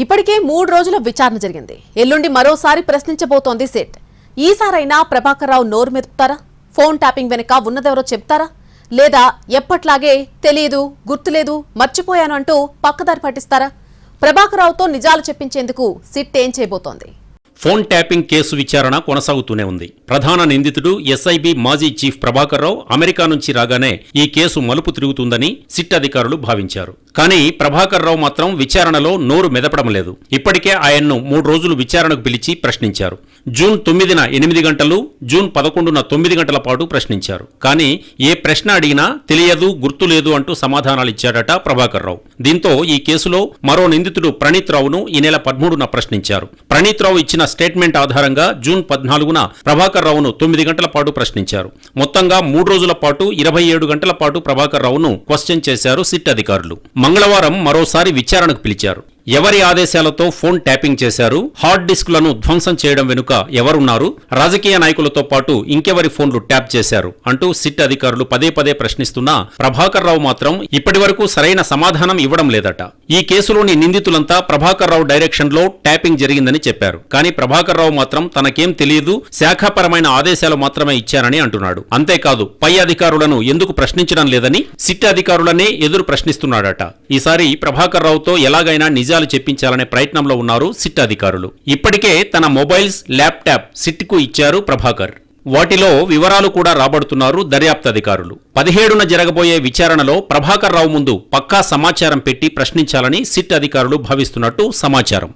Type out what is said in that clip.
ఇప్పటికే 3 రోజుల విచారణ జరిగింది. ఎల్లుండి మరోసారి ప్రశ్నించబోతోంది సిట్. ఈసారైనా ప్రభాకర్ రావు నోరు మెదుపుతారా? ఫోన్ ట్యాపింగ్ వెనుక ఉన్నదెవరో చెప్తారా? లేదా ఎప్పట్లాగే తెలియదు, గుర్తులేదు, మర్చిపోయాను అంటూ పక్కదారి పట్టిస్తారా? ప్రభాకర్ రావుతో నిజాలు చెప్పించేందుకు సిట్ ఏం చేయబోతోంది? ఫోన్ ట్యాపింగ్ కేసు విచారణ కొనసాగుతూనే ఉంది. ప్రధాన నిందితుడు ఎస్ఐబి మాజీ చీఫ్ ప్రభాకర్ రావు అమెరికా నుంచి రాగానే ఈ కేసు మలుపు తిరుగుతుందని సిట్ అధికారులు భావించారు. కానీ ప్రభాకర్ రావు మాత్రం విచారణలో నోరు మెదపడం లేదు. ఇప్పటికే ఆయన్ను 3 రోజులు విచారణకు పిలిచి ప్రశ్నించారు. జూన్ 9న 8 గంటలు, జూన్ 11న 9 గంటల పాటు ప్రశ్నించారు. కానీ ఏ ప్రశ్న అడిగినా తెలియదు, గుర్తులేదు అంటూ సమాధానాలిచ్చాడట ప్రభాకర్ రావు. దీంతో ఈ కేసులో మరో నిందితుడు ప్రణీత్ రావును ఈ నెల 13న ప్రశ్నించారు. ప్రణీత్ రావు ఇచ్చిన స్టేట్మెంట్ ఆధారంగా జూన్ 14న ప్రభాకర్ రావును 9 గంటల పాటు ప్రశ్నించారు. మొత్తంగా 3 రోజుల పాటు 27 గంటల పాటు ప్రభాకర్ రావును క్వశ్చన్ చేశారు సిట్ అధికారులు. మంగళవారం మరోసారి విచారణకు పిలిచారు. ఎవరి ఆదేశాలతో ఫోన్ ట్యాపింగ్ చేశారు? హార్డ్ డిస్క్లను ధ్వంసం చేయడం వెనుక ఎవరున్నారు? రాజకీయ నాయకులతో పాటు ఇంకెవరి ఫోన్లు ట్యాప్ చేశారు అంటూ సిట్ అధికారులు పదే పదే ప్రశ్నిస్తున్నా ప్రభాకర్ రావు మాత్రం ఇప్పటివరకు సరైన సమాధానం ఇవ్వడం లేదట. ఈ కేసులోని నిందితులంతా ప్రభాకర్ రావు డైరెక్షన్ లో ట్యాపింగ్ జరిగిందని చెప్పారు. కానీ ప్రభాకర్ రావు మాత్రం తనకేం తెలియదు, శాఖాపరమైన ఆదేశాలు మాత్రమే ఇచ్చారని అంటున్నాడు. అంతేకాదు పై అధికారులను ఎందుకు ప్రశ్నించడం లేదని సిట్ అధికారులనే ఎదురు ప్రశ్నిస్తున్నాడట. ఈసారి ప్రభాకర్ రావుతో ఎలాగైనా నిజాలు చెప్పించాలనే ప్రయత్నంలో ఉన్నారు సిట్ అధికారులు. ఇప్పటికే తన మొబైల్స్, ల్యాప్టాప్ సిట్కు ఇచ్చారు ప్రభాకర్. వాటిలో వివరాలు కూడా రాబడుతున్నారు దర్యాప్తు అధికారులు. 17న జరగబోయే విచారణలో ప్రభాకర్ రావు ముందు పక్కా సమాచారం పెట్టి ప్రశ్నించాలని సిట్ అధికారులు భావిస్తున్నట్టు సమాచారం.